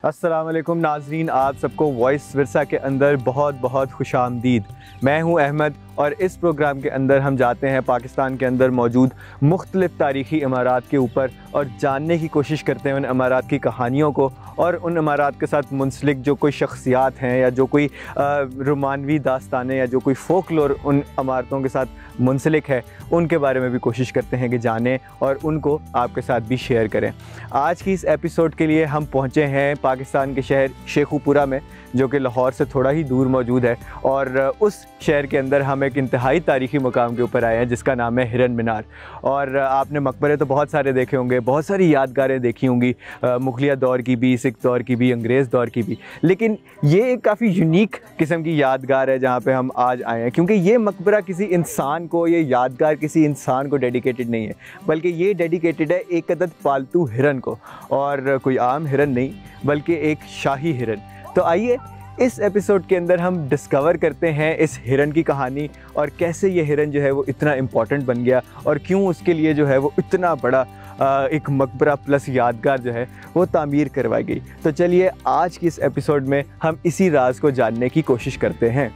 अस्सलाम वालेकुम नाजरीन, आप सबको वॉइस विरसा के अंदर बहुत बहुत खुशामदीद। मैं हूं अहमद और इस प्रोग्राम के अंदर हम जाते हैं पाकिस्तान के अंदर मौजूद मुख्तलिफ़ तारीख़ी इमारात के ऊपर और जानने की कोशिश करते हैं उन इमारात की कहानियों को और उन इमारात के साथ मुंसलिक जो कोई शख्सियात हैं या जो कोई रोमानवी दास्तानें या जो कोई फ़ोकलोर उन इमारतों के साथ मुंसलिक है उनके बारे में भी कोशिश करते हैं कि जानें और उनको आपके साथ भी शेयर करें। आज की इस एपिसोड के लिए हम पहुँचे हैं पाकिस्तान के शहर शेखुपुरा में, जो कि लाहौर से थोड़ा ही दूर मौजूद है, और उस शहर के अंदर हम एक इंतहाई तारीख़ी मकाम के ऊपर आए हैं जिसका नाम है हिरन मीनार। और आपने मकबरे तो बहुत सारे देखे होंगे, बहुत सारी यादगारें देखी होंगी, मुगलिया दौर की भी, सिख दौर की भी, अंग्रेज़ दौर की भी, लेकिन ये एक काफ़ी यूनिक किस्म की यादगार है जहाँ पे हम आज आए हैं, क्योंकि ये मकबरा किसी इंसान को, ये यादगार किसी इंसान को डेडिकेटेड नहीं है, बल्कि ये डेडिकेटेड है एक अदद पालतू हिरन को, और कोई आम हिरन नहीं बल्कि एक शाही हिरन। तो आइए इस एपिसोड के अंदर हम डिस्कवर करते हैं इस हिरन की कहानी और कैसे ये हिरन जो है वो इतना इम्पॉर्टेंट बन गया और क्यों उसके लिए जो है वो इतना बड़ा एक मकबरा प्लस यादगार जो है वो तामीर करवाई गई। तो चलिए आज की इस एपिसोड में हम इसी राज को जानने की कोशिश करते हैं।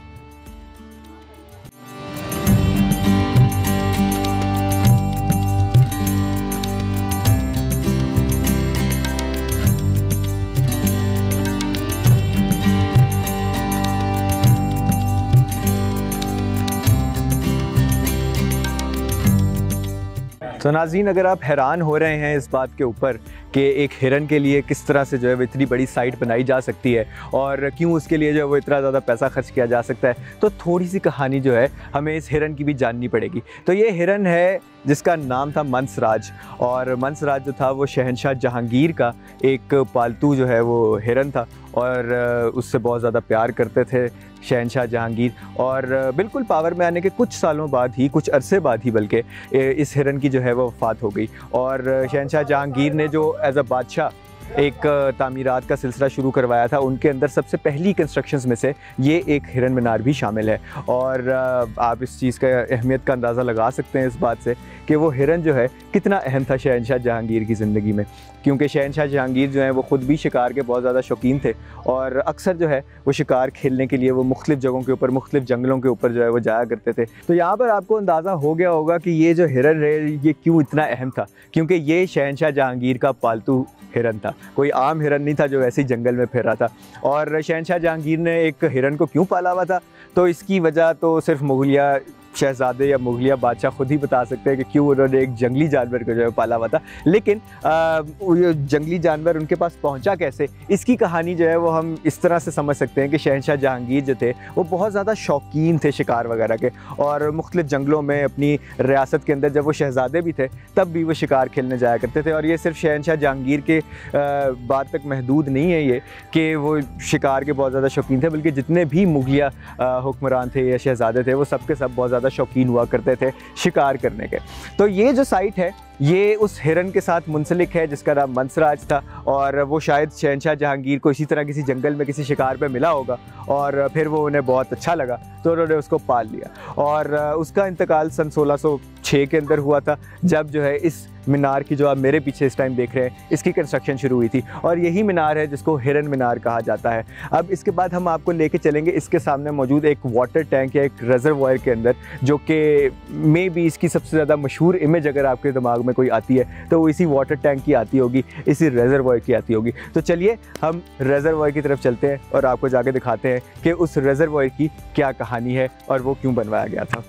तो नाज़रीन, अगर आप हैरान हो रहे हैं इस बात के ऊपर कि एक हिरन के लिए किस तरह से जो है वो इतनी बड़ी साइट बनाई जा सकती है और क्यों उसके लिए जो है वो इतना ज़्यादा पैसा खर्च किया जा सकता है, तो थोड़ी सी कहानी जो है हमें इस हिरन की भी जाननी पड़ेगी। तो ये हिरन है जिसका नाम था मंसराज, और मंसराज जो था वो शहनशाह जहांगीर का एक पालतू जो है वो हिरन था और उससे बहुत ज़्यादा प्यार करते थे शहनशाह जहांगीर। और बिल्कुल पावर में आने के कुछ सालों बाद ही, कुछ अरसे बाद ही बल्कि, इस हिरन की जो है वो वफ़ात हो गई और शहनशाह जहांगीर ने जो एज़ अ बादशाह एक तामीरात का सिलसिला शुरू करवाया था, उनके अंदर सबसे पहली कंस्ट्रक्शंस में से ये एक हिरन मीनार भी शामिल है। और आप इस चीज़ का अहमियत का अंदाज़ा लगा सकते हैं इस बात से कि वो हिरन जो है कितना अहम था शहनशाह जहांगीर की ज़िंदगी में, क्योंकि शहनशाह जहांगीर जो है वो ख़ुद भी शिकार के बहुत ज़्यादा शौकीन थे और अक्सर जो है वो शिकार खेलने के लिए वो मुख्तलिफ़ जगहों के ऊपर, मुख्तलिफ़ जंगलों के ऊपर जो है वो जाया करते थे। तो यहाँ पर आपको अंदाज़ा हो गया होगा कि ये जो हिरन है ये क्यों इतना अहम था, क्योंकि ये शहनशाह जहांगीर का पालतू हिरन था, कोई आम हिरन नहीं था जो ऐसे ही जंगल में फिर रहा था। और शहनशाह जहांगीर ने एक हिरन को क्यों पाला हुआ था, तो इसकी वजह तो सिर्फ मुगलिया शहज़ादे या मुगलिया बादशाह ख़ुद ही बता सकते हैं कि क्यों उन्होंने एक जंगली जानवर को जो है पाला हुआ था। लेकिन ये जंगली जानवर उनके पास पहुंचा कैसे, इसकी कहानी जो है वो हम इस तरह से समझ सकते हैं कि शहनशाह जहांगीर जो थे वो बहुत ज़्यादा शौकीन थे शिकार वगैरह के, और मुख्तलिफ़ जंगलों में अपनी रियासत के अंदर जब वो शहज़ादे भी थे तब भी वो शिकार खेलने जाया करते थे। और ये सिर्फ शहनशाह जहांगीर के बात तक महदूद नहीं है ये कि वो शिकार के बहुत ज़्यादा शौकीन थे, बल्कि जितने भी मुगलिया हुक्मरान थे या शहज़ादे थे वो सब के सब बहुत ज़्यादा शौकीन हुआ करते थे शिकार करने के। तो ये जो साइट है ये उस हिरन के साथ मुंसलिक है जिसका नाम मंसराज था, और वो शायद शहनशाह जहांगीर को इसी तरह किसी जंगल में किसी शिकार पे मिला होगा और फिर वो उन्हें बहुत अच्छा लगा तो उन्होंने उसको पाल लिया। और उसका इंतकाल सन 1606 के अंदर हुआ था, जब जो है इस मीनार की, जो आप मेरे पीछे इस टाइम देख रहे हैं, इसकी कंस्ट्रक्शन शुरू हुई थी और यही मीनार है जिसको हिरन मीनार कहा जाता है। अब इसके बाद हम आपको लेके चलेंगे इसके सामने मौजूद एक वाटर टैंक या एक रिजर्वायर के अंदर, जो कि मे बी इसकी सबसे ज़्यादा मशहूर इमेज अगर आपके दिमाग में कोई आती है तो वो इसी वाटर टैंक की आती होगी, इसी रिजर्वायर की आती होगी। तो चलिए हम रिजर्वायर की तरफ चलते हैं और आपको जाके दिखाते हैं कि उस रिजर्वायर की क्या कहानी है और वो क्यों बनवाया गया था।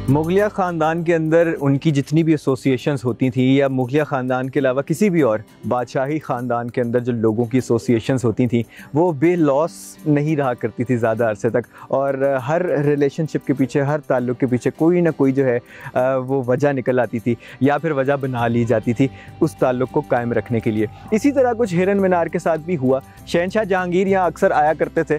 मुगलिया ख़ानदान के अंदर उनकी जितनी भी एसोसिएशंस होती थी, या मुगलिया ख़ानदान के अलावा किसी भी और बादशाही ख़ानदान के अंदर जो लोगों की एसोसिएशंस होती थी वो बेलॉस नहीं रहा करती थी ज़्यादा अरसे तक, और हर रिलेशनशिप के पीछे, हर ताल्लुक़ के पीछे कोई ना कोई जो है वो वजह निकल आती थी या फिर वजह बना ली जाती थी उस ताल्लुक़ को कायम रखने के लिए। इसी तरह कुछ हिरन मीनार के साथ भी हुआ। शहनशाह जहांगीर यहाँ अक्सर आया करते थे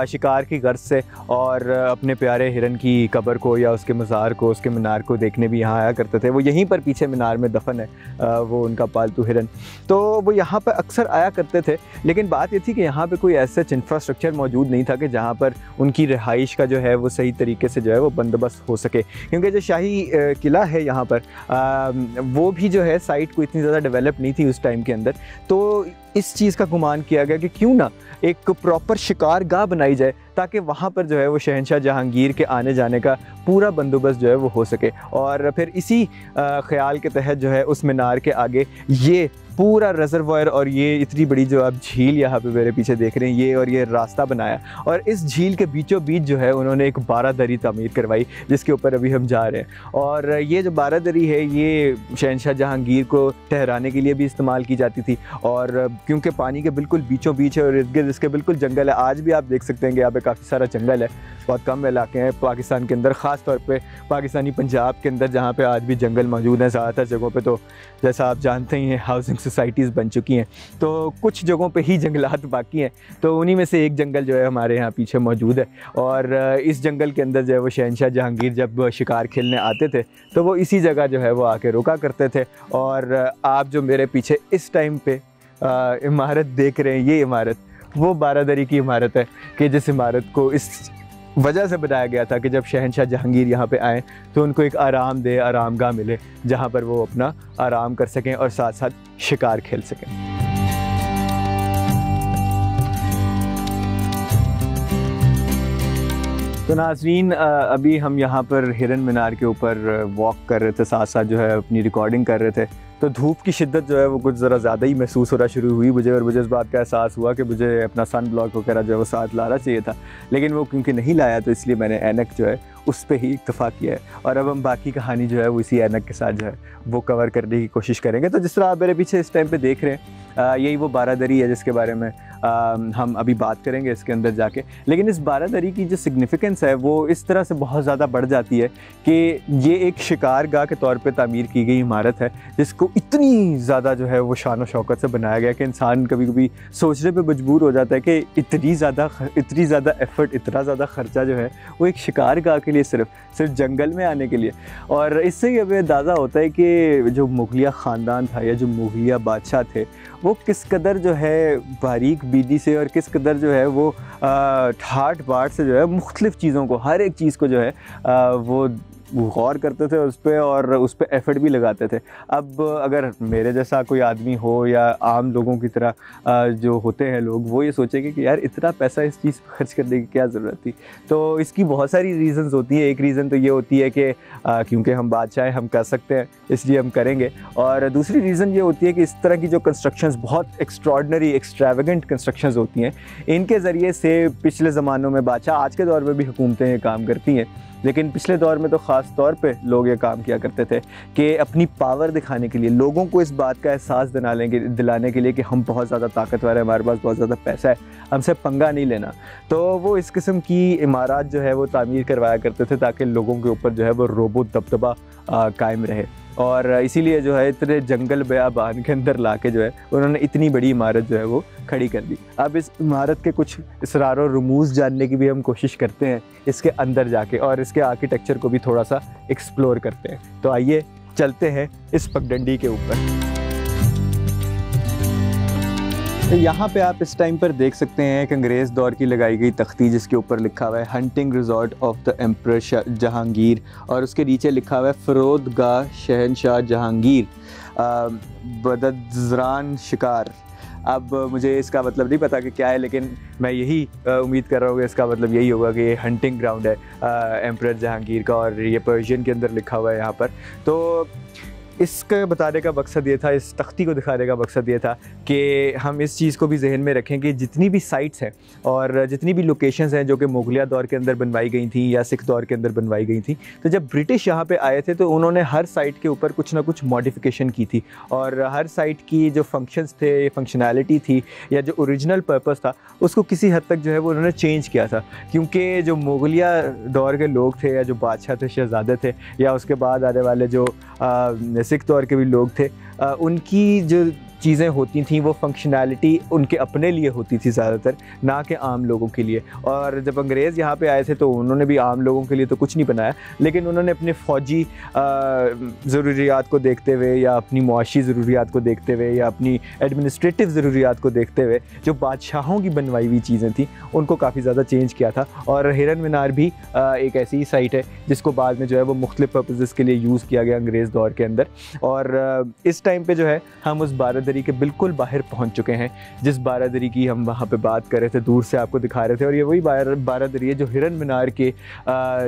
शिकार की गर्ज से और अपने प्यारे हिरन की कब्र को या उसके मज़ार मीनार को, उसके मीनार को देखने भी यहाँ आया करते थे। वो यहीं पर पीछे मीनार में दफन है वो उनका पालतू हिरन। तो वो यहाँ पर अक्सर आया करते थे, लेकिन बात ये थी कि यहाँ पे कोई ऐसा इंफ्रास्ट्रक्चर मौजूद नहीं था कि जहाँ पर उनकी रिहाइश का जो है वो सही तरीके से जो है वो बंदोबस्त हो सके। क्योंकि जो शाही किला है यहाँ पर वो भी जो है साइट को इतनी ज़्यादा डेवलप नहीं थी उस टाइम के अंदर। तो इस चीज़ का गुमान किया गया कि क्यों ना एक प्रॉपर शिकारगाह बनाई जाए ताकि वहाँ पर जो है वो शहंशाह जहांगीर के आने जाने का पूरा बंदोबस्त जो है वो हो सके। और फिर इसी ख्याल के तहत जो है उस मीनार के आगे ये पूरा रिजर्वायर और ये इतनी बड़ी जो आप झील यहाँ पे मेरे पीछे देख रहे हैं ये, और ये रास्ता बनाया, और इस झील के बीचों बीच जो है उन्होंने एक बारादरी तामीर करवाई जिसके ऊपर अभी हम जा रहे हैं। और ये जो बारादरी है ये शहंशाह जहांगीर को ठहराने के लिए भी इस्तेमाल की जाती थी, और क्योंकि पानी के बिल्कुल बीचों बीच है और इर्द गिर्द इसके बिल्कुल जंगल है। आज भी आप देख सकते हैं कि यहाँ पे काफ़ी सारा जंगल है, बहुत कम इलाके हैं पाकिस्तान के अंदर, ख़ास तौर पे पाकिस्तानी पंजाब के अंदर जहाँ पे आज भी जंगल मौजूद हैं। ज़्यादातर जगहों पे तो जैसा आप जानते ही हैं हाउसिंग सोसाइटीज़ बन चुकी हैं, तो कुछ जगहों पे ही जंगलात बाकी हैं। तो उन्हीं में से एक जंगल जो है हमारे यहाँ पीछे मौजूद है, और इस जंगल के अंदर जो है वो शहंशाह जहांगीर जब शिकार खेलने आते थे तो वो इसी जगह जो है वो आके रुका करते थे। और आप जो मेरे पीछे इस टाइम पे इमारत देख रहे हैं, ये इमारत वो बारादरी की इमारत है कि जिस इमारत को इस वजह से बनाया गया था कि जब शहंशाह जहांगीर यहाँ पे आएँ तो उनको एक आरामदेह आरामगाह मिले जहाँ पर वो अपना आराम कर सकें और साथ साथ शिकार खेल सकें। तो नाज़रीन अभी हम यहाँ पर हिरन मीनार के ऊपर वॉक कर रहे थे, साथ साथ जो है अपनी रिकॉर्डिंग कर रहे थे। तो धूप की शिद्दत जो है वो कुछ ज़रा ज़्यादा ही महसूस होना शुरू हुई मुझे, और मुझे इस बात का एहसास हुआ कि मुझे अपना सन ब्लॉक वगैरह जो है वो साथ लाना चाहिए था, लेकिन वो क्योंकि नहीं लाया तो इसलिए मैंने ऐनक जो है उस पर ही इत्तफ़ा किया है। और अब हम बाकी कहानी जो है वो इसी ऐनक के साथ जो है वो कवर करने की कोशिश करेंगे। तो जिस तरह आप मेरे पीछे इस टाइम पे देख रहे हैं यही वो बारादरी है जिसके बारे में हम अभी बात करेंगे इसके अंदर जाके। लेकिन इस बारादरी की जो सिग्निफिकेंस है वो इस तरह से बहुत ज़्यादा बढ़ जाती है कि ये एक शिकारगाह के तौर पे तामीर की गई इमारत है जिसको इतनी ज़्यादा जो है वो शान और शौकत से बनाया गया कि इंसान कभी कभी सोचने पे मजबूर हो जाता है कि इतनी ज़्यादा एफ़र्ट, इतना ज़्यादा ख़र्चा जो है वो एक शिकारगाह के लिए सिर्फ जंगल में आने के लिए। और इससे ही हमें अंदाज़ा होता है कि जो मुगलिया ख़ानदान था या जो मुगलिया बादशाह थे वो किस कदर जो है बारीक बीदी से और किस कदर जो है वो ठाट बाट से जो है मुख्तलिफ़ चीज़ों को, हर एक चीज़ को जो है वो गौर करते थे उस पर और उस पर एफ़र्ट भी लगाते थे। अब अगर मेरे जैसा कोई आदमी हो या आम लोगों की तरह जो होते हैं लोग, वो ये सोचेंगे कि यार इतना पैसा इस चीज़ पर खर्च करने की क्या ज़रूरत थी। तो इसकी बहुत सारी रीज़न्स होती हैं। एक रीज़न तो ये होती है कि क्योंकि हम बादशाह हैं, हम कर सकते हैं इसलिए हम करेंगे। और दूसरी रीज़न ये होती है कि इस तरह की जो कंस्ट्रक्शंस बहुत एक्स्ट्रॉर्डनरी एक्सट्रावेगेंट कंस्ट्रक्शंस होती हैं, इनके ज़रिए से पिछले ज़मानों में बादशाह, आज के दौर में भी हुकूमतें ये काम करती हैं, लेकिन पिछले दौर में तो ख़ास तौर पे लोग ये काम किया करते थे कि अपनी पावर दिखाने के लिए, लोगों को इस बात का एहसास दिलाने के लिए कि हम बहुत ज़्यादा ताकतवर हैं, हमारे पास बहुत ज़्यादा पैसा है, हमसे पंगा नहीं लेना। तो वो इस किस्म की इमारत जो है वो तामीर करवाया करते थे ताकि लोगों के ऊपर जो है वो रोबो दबदबा कायम रहे। और इसीलिए जो है इतने जंगल बयाबान के अंदर लाके जो है उन्होंने इतनी बड़ी इमारत जो है वो खड़ी कर दी। अब इस इमारत के कुछ इसरार और रमूज़ जानने की भी हम कोशिश करते हैं इसके अंदर जाके, और इसके आर्किटेक्चर को भी थोड़ा सा एक्सप्लोर करते हैं। तो आइए चलते हैं इस पगडंडी के ऊपर। तो यहाँ पे आप इस टाइम पर देख सकते हैं एक अंग्रेज़ दौर की लगाई गई तख्ती जिसके ऊपर लिखा हुआ है hunting resort of the emperor Jahangir, और उसके नीचे लिखा हुआ है फ़रोदगाह शहंशाह जहांगीर बदज़रान शिकार। अब मुझे इसका मतलब नहीं पता कि क्या है, लेकिन मैं यही उम्मीद कर रहा हूँ कि इसका मतलब यही होगा कि ये हंटिंग ग्राउंड है एम्परर जहांगीर का, और ये पर्शियन के अंदर लिखा हुआ है यहाँ पर। तो इसका बताने का मकसद ये था, इस तख्ती को दिखाने का मकसद ये था कि हम इस चीज़ को भी जहन में रखें कि जितनी भी साइट्स हैं और जितनी भी लोकेशंस हैं जो कि मुगलिया दौर के अंदर बनवाई गई थी या सिख दौर के अंदर बनवाई गई थी, तो जब ब्रिटिश यहाँ पे आए थे तो उन्होंने हर साइट के ऊपर कुछ ना कुछ मॉडिफिकेशन की थी, और हर साइट की जो फंक्शंस थे, फंक्शनैलिटी थी या जो ओरिजिनल पर्पस था उसको किसी हद तक जो है वो उन्होंने चेंज किया था। क्योंकि जो मुगलिया दौर के लोग थे या जो बादशाह थे, शहज़ादे थे, या उसके बाद आने वाले जो सिख दौर के भी लोग थे, उनकी जो चीज़ें होती थी वो फंक्शनैलिटी उनके अपने लिए होती थी ज़्यादातर, ना कि आम लोगों के लिए। और जब अंग्रेज़ यहाँ पे आए थे तो उन्होंने भी आम लोगों के लिए तो कुछ नहीं बनाया, लेकिन उन्होंने अपने फ़ौजी ज़रूरियात को देखते हुए या अपनी मुआशी ज़रूरियात को देखते हुए या अपनी एडमिनिस्ट्रेटिव ज़रूरियात को देखते हुए जो बादशाहों की बनवाई हुई चीज़ें थी उनको काफ़ी ज़्यादा चेंज किया था। और हिरन मीनार भी एक ऐसी साइट है जिसको बाद में जो है वो मुख्तलिफ़ पर्पज़ के लिए यूज़ किया गया अंग्रेज़ दौर के अंदर। और इस टाइम पे जो है हम उस बारादरी के बिल्कुल बाहर पहुंच चुके हैं, जिस बारादरी की हम वहाँ पे बात कर रहे थे, दूर से आपको दिखा रहे थे। और ये वही बारादरी है जो हिरन मीनार के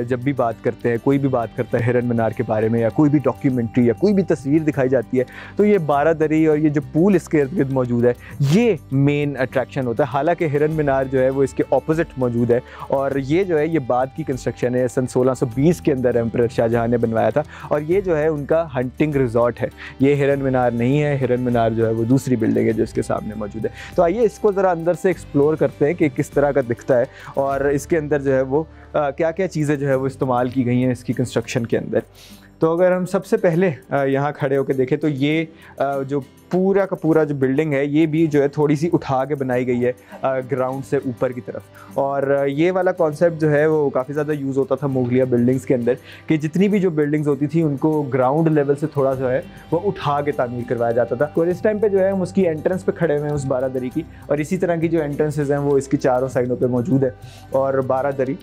जब भी बात करते हैं, कोई भी बात करता है हिरन मीनार के बारे में या कोई भी डॉक्यूमेंट्री या कोई भी तस्वीर दिखाई जाती है तो ये बारादरी और ये जो पूल इसके इर्द गिर्द मौजूद है ये मेन अट्रैक्शन होता है। हालाँकि हिरन मीनार जो है वो इसके ऑपोजिट मौजूद है और ये जो है ये बाद की कंस्ट्रक्शन है, सन 1620 के अंदर एम्परर शाहजहां ने बनवाया था। और ये जो है उनका हंटिंग रिजॉर्ट है, ये हिरन मीनार नहीं है। हिरन मीनार जो है वो दूसरी बिल्डिंग है जो इसके सामने मौजूद है। तो आइए इसको ज़रा अंदर से एक्सप्लोर करते हैं कि किस तरह का दिखता है और इसके अंदर जो है वो क्या क्या चीज़ें जो है वो इस्तेमाल की गई हैं इसकी कंस्ट्रक्शन के अंदर। तो अगर हम सबसे पहले यहाँ खड़े होकर देखें तो ये जो पूरा का पूरा जो बिल्डिंग है ये भी जो है थोड़ी सी उठा के बनाई गई है ग्राउंड से ऊपर की तरफ। और ये वाला कॉन्सेप्ट जो है वो काफ़ी ज़्यादा यूज़ होता था मुगलिया बिल्डिंग्स के अंदर कि जितनी भी जो बिल्डिंग्स होती थी उनको ग्राउंड लेवल से थोड़ा जो है वो उठा के तामीर करवाया जाता था। और इस टाइम पे जो है हम उसकी एंट्रेंस पे खड़े हुए हैं उस बारादरी की, और इसी तरह की जो एंट्रेंसेज हैं वो इसकी चारों साइडों पर मौजूद है। और बारादरी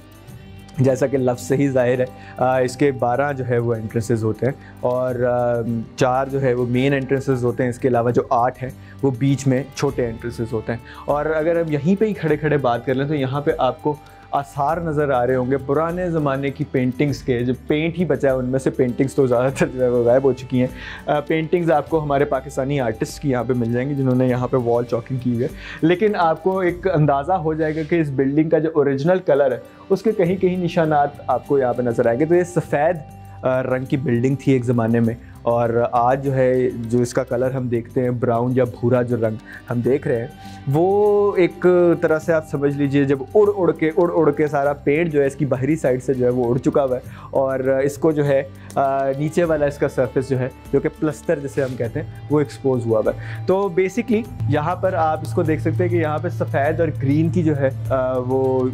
जैसा कि लफ्ज़ से ही ज़ाहिर है इसके 12 जो है वो एंट्रेंसेस होते हैं और 4 जो है वो मेन एंट्रेंसेस होते हैं, इसके अलावा जो 8 हैं वो बीच में छोटे एंट्रेंसेस होते हैं। और अगर हम यहीं पे ही खड़े खड़े बात कर लें तो यहाँ पे आपको आसार नज़र आ रहे होंगे पुराने ज़माने की पेंटिंग्स के, जो पेंट ही बचा है उनमें से पेंटिंग्स तो ज़्यादातर जो है वो गायब हो चुकी हैं। पेंटिंग्स आपको हमारे पाकिस्तानी आर्टिस्ट की यहाँ पे मिल जाएंगी जिन्होंने यहाँ पे वॉल चॉकिंग की है, लेकिन आपको एक अंदाज़ा हो जाएगा कि इस बिल्डिंग का जो ओरिजिनल कलर है उसके कहीं कहीं निशानात आपको यहाँ पर नज़र आएंगे। तो ये सफ़ेद रंग की बिल्डिंग थी एक ज़माने में, और आज जो है जो इसका कलर हम देखते हैं ब्राउन या भूरा जो रंग हम देख रहे हैं वो एक तरह से आप समझ लीजिए जब उड़ उड़ के सारा पेंट जो है इसकी बाहरी साइड से जो है वो उड़ चुका हुआ है और इसको जो है नीचे वाला इसका सरफेस जो है जो कि प्लस्तर जिसे हम कहते हैं वो एक्सपोज हुआ हुआ है। तो बेसिकली यहाँ पर आप इसको देख सकते हैं कि यहाँ पर सफ़ेद और ग्रीन की जो है वो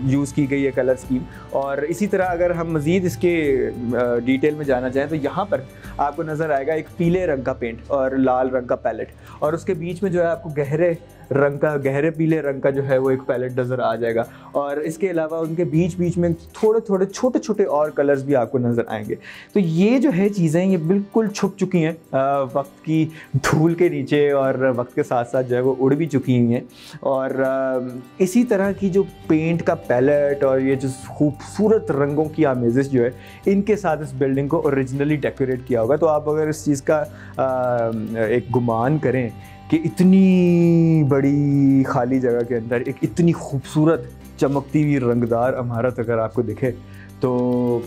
यूज़ की गई है कलर स्कीम। और इसी तरह अगर हम मज़ीद इसके डिटेल में जाना चाहें तो यहाँ पर आपको नज़र आएगा एक पीले रंग का पेंट और लाल रंग का पैलेट, और उसके बीच में जो है आपको गहरे पीले रंग का जो है वो एक पैलेट नज़र आ जाएगा। और इसके अलावा उनके बीच बीच में थोड़े छोटे छोटे और कलर्स भी आपको नज़र आएंगे। तो ये जो है चीज़ें ये बिल्कुल छुप चुकी हैं वक्त की धूल के नीचे और वक्त के साथ साथ जो है वो उड़ भी चुकी हुई हैं। और इसी तरह की जो पेंट का पैलेट और ये जो खूबसूरत रंगों की आमेज़श जो है इनके साथ इस बिल्डिंग को ओरिजिनली डेकोरेट किया होगा। तो आप अगर इस चीज़ का एक गुमान करें कि इतनी बड़ी खाली जगह के अंदर एक इतनी खूबसूरत चमकती हुई रंगदार इमारत अगर आपको दिखे तो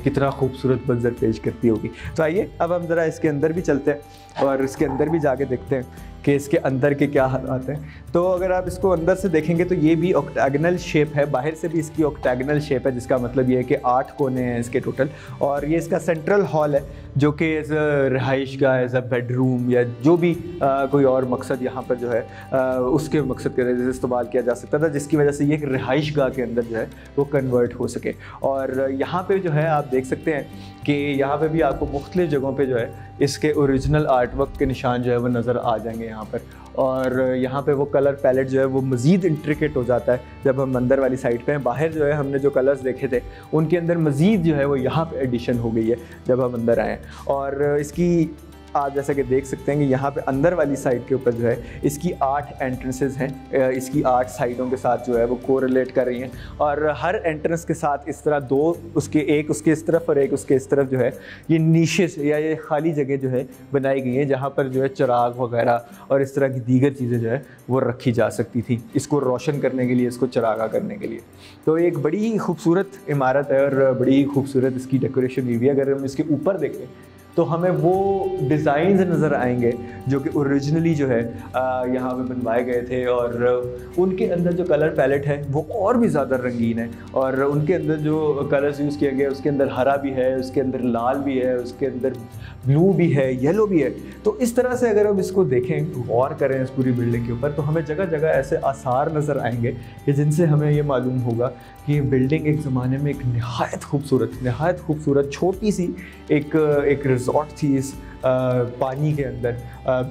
कितना खूबसूरत मंजर पेश करती होगी। तो आइए अब हम ज़रा इसके अंदर भी चलते हैं और इसके अंदर भी जाके देखते हैं कि इसके अंदर के क्या हालात हैं। तो अगर आप इसको अंदर से देखेंगे तो ये भी ऑक्टागनल शेप है, बाहर से भी इसकी ऑक्टागनल शेप है, जिसका मतलब ये है कि 8 कोने हैं इसके टोटल। और ये इसका सेंट्रल हॉल है जो कि एज अ रिहाइश का, एज अ बेडरूम या जो भी कोई और मकसद यहाँ पर जो है उसके मकसद के लिए इस्तेमाल किया जा सकता था, जिसकी वजह से ये एक रिहाइश गाह के अंदर जो है वो कन्वर्ट हो सके। और यहाँ पे जो है आप देख सकते हैं कि यहाँ पे भी आपको मुख्तलिफ जगहों पे जो है इसके ओरिजिनल आर्ट वर्क के निशान जो है वो नज़र आ जाएंगे यहाँ पर। और यहाँ पे वो कलर पैलेट जो है वो मज़ीद इंट्रिकेट हो जाता है जब हम अंदर वाली साइड पे हैं। बाहर जो है हमने जो कलर्स देखे थे उनके अंदर मज़ीद जो है वो यहाँ पे एडिशन हो गई है जब हम अंदर आए। और इसकी आप जैसा कि देख सकते हैं कि यहाँ पे अंदर वाली साइड के ऊपर जो है इसकी 8 एंट्रेंसेस हैं, इसकी 8 साइडों के साथ जो है वो कोरिलेट कर रही हैं। और हर एंट्रेंस के साथ इस तरह 2 एक उसके इस तरफ और एक उसके इस तरफ जो है ये नीशेस या ये खाली जगह जो है बनाई गई हैं जहाँ पर जो है चिराग वगैरह और इस तरह की दीगर चीज़ें जो है वो रखी जा सकती थी इसको रोशन करने के लिए, इसको चिरागा करने के लिए। तो एक बड़ी ही खूबसूरत इमारत है और बड़ी ही खूबसूरत इसकी डेकोरेशन हुई है। अगर हम इसके ऊपर देखें तो हमें वो डिज़ाइंस नज़र आएंगे जो कि ओरिजिनली जो है यहाँ पे बनवाए गए थे। और उनके अंदर जो कलर पैलेट है वो और भी ज़्यादा रंगीन है। और उनके अंदर जो कलर्स यूज़ किए गए उसके अंदर हरा भी है, उसके अंदर लाल भी है, उसके अंदर ब्लू भी है, येलो भी है। तो इस तरह से अगर हम इसको देखें, गौर करें इस पूरी बिल्डिंग के ऊपर, तो हमें जगह जगह ऐसे आसार नज़र आएंगे कि जिनसे हमें ये मालूम होगा कि ये बिल्डिंग एक ज़माने में एक नहायत खूबसूरत छोटी सी एक रिज़ॉर्ट थी इस पानी के अंदर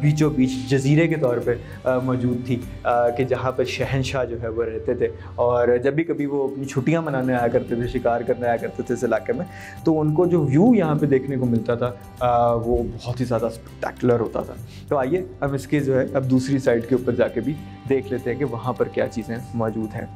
बीचों बीच जजीरे के तौर पे मौजूद थी, कि जहाँ पर शहंशाह जो है वो रहते थे। और जब भी कभी वो अपनी छुट्टियाँ मनाने आया करते थे, शिकार करने आया करते थे इस इलाके में, तो उनको जो व्यू यहाँ पे देखने को मिलता था वो बहुत ही ज़्यादा स्पेक्टेकुलर होता था। तो आइए हम इसके जो है अब दूसरी साइड के ऊपर जाके भी देख लेते हैं कि वहाँ पर क्या चीज़ें मौजूद हैं।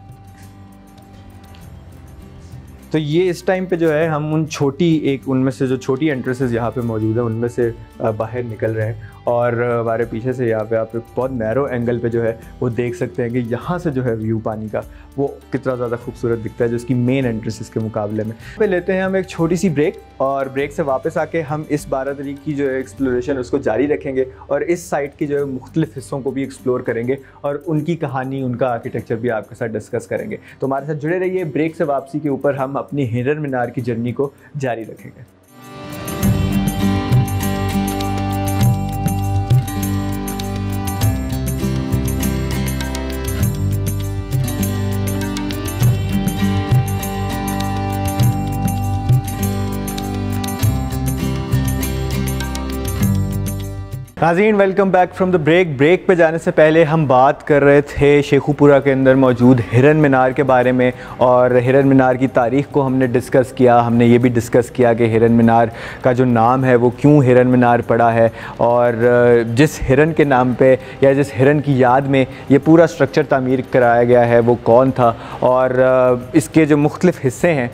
तो ये इस टाइम पे जो है हम उनमें से जो छोटी एंट्रेंसेस यहाँ पे मौजूद है उनमें से बाहर निकल रहे हैं, और हमारे पीछे से यहाँ पे आप एक बहुत नैरो एंगल पे जो है वो देख सकते हैं कि यहाँ से जो है व्यू पानी का वो कितना ज़्यादा खूबसूरत दिखता है जो इसकी मेन एंट्रेंसेस के मुकाबले में। पे लेते हैं हम एक छोटी सी ब्रेक, और ब्रेक से वापस आके हम इस बारादरी की जो है एक्सप्लोरेशन उसको जारी रखेंगे, और इस साइट की जो है मुख्तलिफ हिस्सों को भी एक्सप्लोर करेंगे और उनकी कहानी, उनका आर्किटेक्चर भी आपके साथ डिस्कस करेंगे। तो हमारे साथ जुड़े रहिए। ब्रेक से वापसी के ऊपर हम अपनी हिरन मीनार की जर्नी को जारी रखेंगे। नाज़रीन, welcome back from the break. Break पे जाने से पहले हम बात कर रहे थे शेखुपुरा के अंदर मौजूद हिरन मीनार के बारे में, और हिरन मीनार की तारीख़ को हमने डिस्कस किया। हमने ये भी डिस्कस किया कि हिरन मीनार का जो नाम है वो क्यों हिरन मीनार पड़ा है, और जिस हिरन के नाम पे या जिस हिरन की याद में ये पूरा स्ट्रक्चर तामीर कराया गया है वो कौन था, और इसके जो मुख्तलिफ हिस्से हैं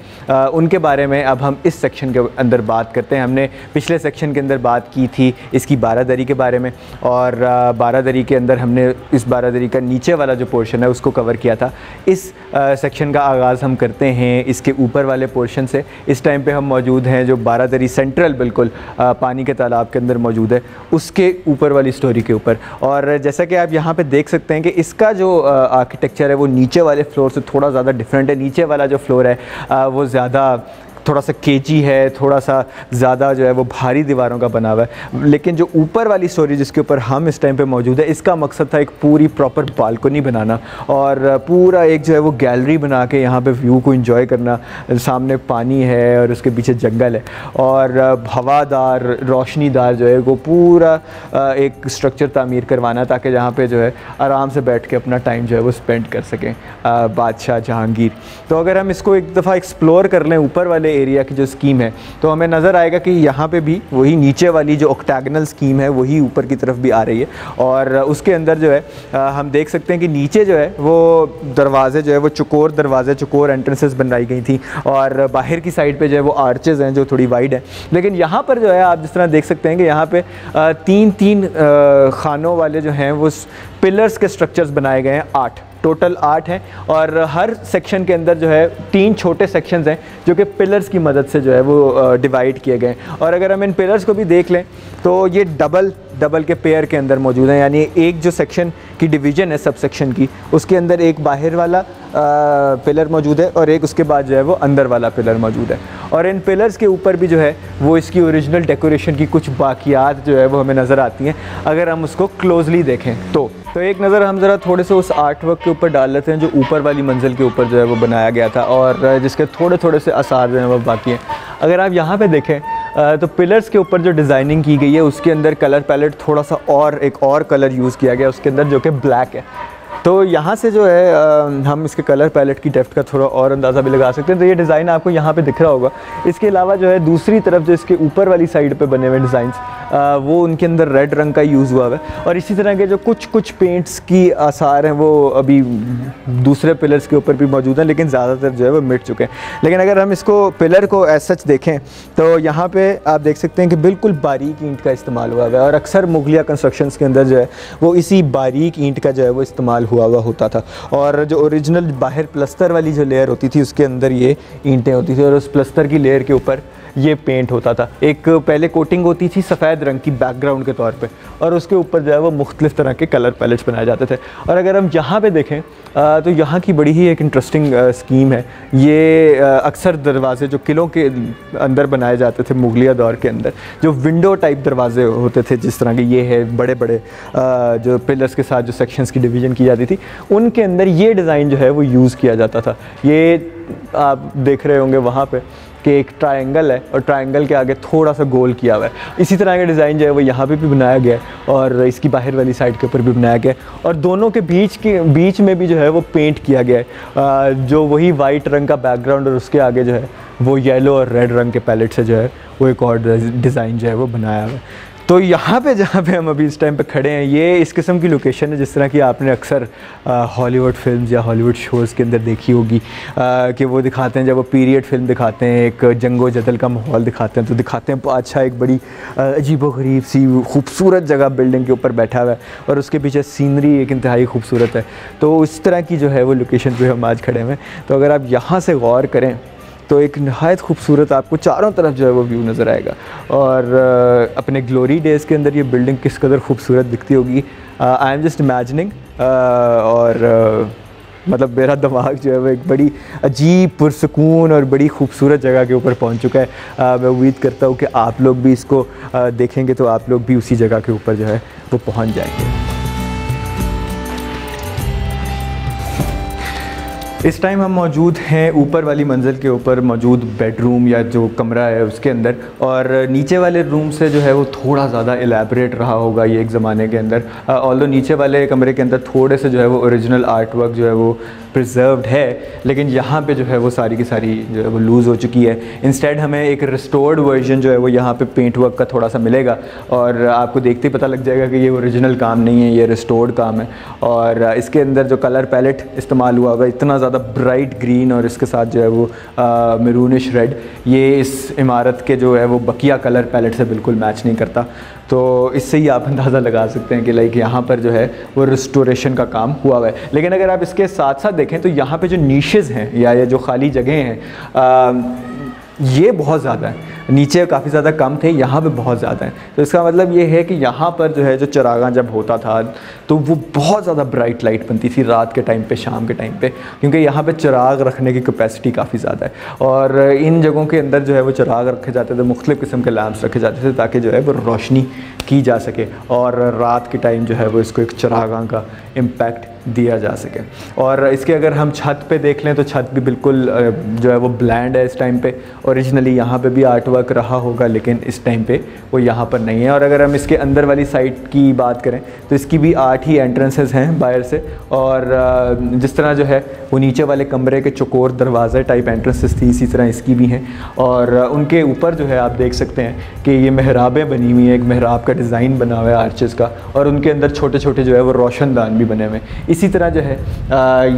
उनके बारे में अब हम इस सेक्शन के अंदर बात करते हैं। हमने पिछले सेक्शन के अंदर बात की थी इसकी बारादरी के बारे में, और बारादरी के अंदर हमने इस बारादरी का नीचे वाला जो पोर्शन है उसको कवर किया था। इस सेक्शन का आगाज़ हम करते हैं इसके ऊपर वाले पोर्शन से। इस टाइम पे हम मौजूद हैं जो बारादरी सेंट्रल बिल्कुल पानी के तालाब के अंदर मौजूद है, उसके ऊपर वाली स्टोरी के ऊपर। और जैसा कि आप यहाँ पे देख सकते हैं कि इसका जो आर्किटेक्चर है वो नीचे वाले फ्लोर से थोड़ा ज़्यादा डिफरेंट है। नीचे वाला जो फ्लोर है वो ज़्यादा थोड़ा सा केजी है, थोड़ा सा ज़्यादा जो है वो भारी दीवारों का बना हुआ है। लेकिन जो ऊपर वाली स्टोरी जिसके ऊपर हम इस टाइम पे मौजूद है, इसका मकसद था एक पूरी प्रॉपर बालकनी बनाना और पूरा एक जो है वो गैलरी बना के यहाँ पे व्यू को एंजॉय करना। सामने पानी है और उसके पीछे जंगल है, और हवादार रोशनीदार जो है वो पूरा एक स्ट्रक्चर तामीर करवाना, ताकि जहाँ पे जो है आराम से बैठ के अपना टाइम जो है वो स्पेंड कर सकें बादशाह जहांगीर। तो अगर हम इसको एक दफ़ा एक्सप्लोर कर लें ऊपर वाले एरिया की जो स्कीम है, तो हमें नज़र आएगा कि यहाँ पे भी वही नीचे वाली जो ऑक्टेगनल स्कीम है वही ऊपर की तरफ भी आ रही है। और उसके अंदर जो है हम देख सकते हैं कि नीचे जो है वो दरवाजे जो है वो चौकोर दरवाजे, चौकोर एंट्रेंसेस बनाई गई थी, और बाहर की साइड पे जो है वो आर्चेज़ हैं जो थोड़ी वाइड है। लेकिन यहाँ पर जो है आप जिस तरह देख सकते हैं कि यहाँ पे तीन खानों वाले जो हैं वो पिलर्स के स्ट्रक्चर्स बनाए गए हैं। 8 टोटल 8 हैं, और हर सेक्शन के अंदर जो है 3 छोटे सेक्शंस हैं जो कि पिलर्स की मदद से जो है वो डिवाइड किए गए हैं। और अगर हम इन पिलर्स को भी देख लें तो ये डबल के पेयर के अंदर मौजूद हैं, यानी एक जो सेक्शन की डिवीज़न है सब सेक्शन की, उसके अंदर एक बाहर वाला पिलर मौजूद है और एक उसके बाद जो है वो अंदर वाला पिलर मौजूद है। और इन पिलर्स के ऊपर भी जो है वो इसकी ओरिजिनल डेकोरेशन की कुछ बाकियात जो है वो हमें नज़र आती हैं अगर हम उसको क्लोजली देखें तो एक नज़र हम ज़रा थोड़े से उस आर्ट वर्क के ऊपर डाल लेते हैं जो ऊपर वाली मंजिल के ऊपर जो है वो बनाया गया था, और जिसके थोड़े से आसार जो हैं वो बाकी हैं। अगर आप यहाँ पे देखें तो पिलर्स के ऊपर जो डिज़ाइनिंग की गई है उसके अंदर कलर पैलेट थोड़ा सा एक और कलर यूज़ किया गया उसके अंदर, जो कि ब्लैक है। तो यहाँ से जो है हम इसके कलर पैलेट की डेप्थ का थोड़ा और अंदाज़ा भी लगा सकते हैं। तो ये डिज़ाइन आपको यहाँ पे दिख रहा होगा। इसके अलावा जो है दूसरी तरफ जो इसके ऊपर वाली साइड पे बने हुए डिज़ाइंस वो उनके अंदर रेड रंग का यूज़ हुआ है, और इसी तरह के जो कुछ पेंट्स की आसार हैं वो अभी दूसरे पिलर्स के ऊपर भी मौजूद हैं, लेकिन ज़्यादातर जो है वो मिट चुके हैं। लेकिन अगर हम इसको पिलर को एज सच देखें तो यहाँ पर आप देख सकते हैं कि बिल्कुल बारीक ईंट का इस्तेमाल हुआ है, और अक्सर मुगलिया कंस्ट्रक्शंस के अंदर जो है वो इसी बारीक ईंट का जो है वो इस्तेमाल हुआ होता था। और जो ओरिजिनल बाहर प्लस्तर वाली जो लेयर होती थी उसके अंदर ये ईंटें होती थी, और उस प्लस्तर की लेयर के ऊपर ये पेंट होता था। एक पहले कोटिंग होती थी सफ़ेद रंग की बैकग्राउंड के तौर पे, और उसके ऊपर जो है वो मुख्तलिफ़ तरह के कलर पैलेट्स बनाए जाते थे। और अगर हम यहाँ पे देखें तो यहाँ की बड़ी ही एक इंटरेस्टिंग स्कीम है। ये अक्सर दरवाज़े जो किलों के अंदर बनाए जाते थे मुगलिया दौर के अंदर, जो विंडो टाइप दरवाजे होते थे जिस तरह के ये है, बड़े बड़े जो पिलर्स के साथ जो सेक्शंस की डिवीज़न की जाती थी, उनके अंदर ये डिज़ाइन जो है वो यूज़ किया जाता था। ये आप देख रहे होंगे वहाँ पे कि एक ट्रायंगल है और ट्रायंगल के आगे थोड़ा सा गोल किया हुआ है। इसी तरह का डिज़ाइन जो है वो यहाँ पे भी बनाया गया है और इसकी बाहर वाली साइड के ऊपर भी बनाया गया है, और दोनों के बीच में भी जो है वो पेंट किया गया है, जो वही वाइट रंग का बैकग्राउंड और उसके आगे जो है वो येलो और रेड रंग के पैलेट से जो है वो एक और डिज़ाइन जो है वो बनाया हुआ है। तो यहाँ पे जहाँ पे हम अभी इस टाइम पे खड़े हैं, ये इस किस्म की लोकेशन है जिस तरह की आपने अक्सर हॉलीवुड फिल्म्स या हॉलीवुड शोज़ के अंदर देखी होगी, कि वो दिखाते हैं, जब वो पीरियड फिल्म दिखाते हैं, एक जंगो जदल का माहौल दिखाते हैं, तो दिखाते हैं बादशाह एक बड़ी अजीबोगरीब सी खूबसूरत जगह बिल्डिंग के ऊपर बैठा हुआ है और उसके पीछे सीनरी एक इंतहाई खूबसूरत है। तो इस तरह की जो है वो लोकेशन पे हम आज खड़े हुए हैं। तो अगर आप यहाँ से गौर करें तो एक नहायत खूबसूरत आपको चारों तरफ जो है वो व्यू नज़र आएगा, और अपने ग्लोरी डेज़ के अंदर ये बिल्डिंग किस कदर खूबसूरत दिखती होगी, आई एम जस्ट इमेजिनिंग। और मतलब मेरा दिमाग जो है वो एक बड़ी अजीब पुरसकून और बड़ी खूबसूरत जगह के ऊपर पहुंच चुका है। मैं उम्मीद करता हूँ कि आप लोग भी इसको देखेंगे तो आप लोग भी उसी जगह के ऊपर जो है वो पहुँच जाएंगे। इस टाइम हम मौजूद हैं ऊपर वाली मंजिल के ऊपर मौजूद बेडरूम या जो कमरा है उसके अंदर, और नीचे वाले रूम से जो है वो थोड़ा ज़्यादा एलैबोरेट रहा होगा ये एक ज़माने के अंदर। ऑल्दो नीचे वाले कमरे के अंदर थोड़े से जो है वो ओरिजिनल आर्ट वर्क जो है वो प्रिजर्व्ड है, लेकिन यहाँ पे जो है वो सारी की सारी जो है वो लूज़ हो चुकी है। इंस्टेड हमें एक रिस्टोर्ड वर्जन जो है वो यहाँ पे पेंट वर्क का थोड़ा सा मिलेगा, और आपको देखते ही पता लग जाएगा कि ये ओरिजिनल काम नहीं है, ये रिस्टोर्ड काम है। और इसके अंदर जो कलर पैलेट इस्तेमाल हुआ हुआ इतना ज़्यादा ब्राइट ग्रीन और इसके साथ जो है वो मैरूनिश रेड, ये इस इमारत के जो है वो बकिया कलर पैलेट से बिल्कुल मैच नहीं करता। तो इससे ही आप अंदाज़ा लगा सकते हैं कि लाइक यहाँ पर जो है वो रिस्टोरेशन का काम हुआ हुआ है। लेकिन अगर आप इसके साथ साथ देखें तो यहाँ पे जो नीशेज़ हैं या ये जो खाली जगह हैं ये बहुत ज़्यादा है। नीचे काफ़ी ज़्यादा कम थे, यहाँ पे बहुत ज़्यादा है। तो इसका मतलब ये है कि यहाँ पर जो है जो चरागा जब होता था तो वो बहुत ज़्यादा ब्राइट लाइट बनती थी रात के टाइम पे, शाम के टाइम पे, क्योंकि यहाँ पे चिराग रखने की कैपेसिटी काफ़ी ज़्यादा है। और इन जगहों के अंदर जो है वो चिराग रखे जाते थे, मुख्तलिफ़ किस्म के लैम्प्स रखे जाते थे ताकि जो है वो रोशनी की जा सके और रात के टाइम जो है वो इसको एक चिरागां का इम्पैक्ट दिया जा सके। और इसके अगर हम छत पे देख लें तो छत भी बिल्कुल जो है वो ब्लैंड है इस टाइम पे। ओरिजिनली यहाँ पे भी आर्ट वर्क रहा होगा लेकिन इस टाइम पे वो यहाँ पर नहीं है। और अगर हम इसके अंदर वाली साइड की बात करें तो इसकी भी 8 ही एंट्रेंसेस हैं बाहर से, और जिस तरह जो है वो नीचे वाले कमरे के चौकोर दरवाज़े टाइप एंट्रेंसेस थी, इसी तरह इसकी भी हैं। और उनके ऊपर जो है आप देख सकते हैं कि ये मेहराबें बनी हुई हैं, एक मेहराब का डिज़ाइन बना हुआ है आर्चेस का, और उनके अंदर छोटे छोटे जो है वो रोशनदान भी बने हुए हैं। इसी तरह जो है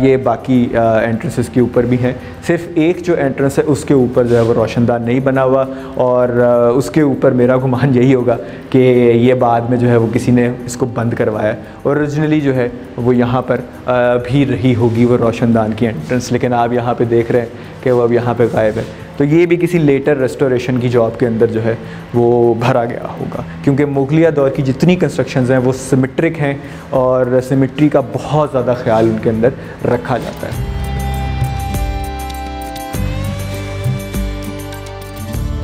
ये बाकी एंट्रेंसेस के ऊपर भी हैं। सिर्फ एक जो एंट्रेंस है उसके ऊपर जो है वो रोशनदान नहीं बना हुआ, और उसके ऊपर मेरा गुमान यही होगा कि ये बाद में जो है वो किसी ने इसको बंद करवाया। ओरिजिनली जो है वो यहाँ पर भी रही होगी वो रोशनदान की एंट्रेंस, लेकिन आप यहाँ पे देख रहे हैं कि वो अब यहाँ पे गायब है। तो ये भी किसी लेटर रेस्टोरेशन की जॉब के अंदर जो है वो भरा गया होगा, क्योंकि मुगलिया दौर की जितनी कंस्ट्रक्शंस हैं वो सिमेट्रिक हैं और सिमेट्री का बहुत ज़्यादा ख्याल उनके अंदर रखा जाता है।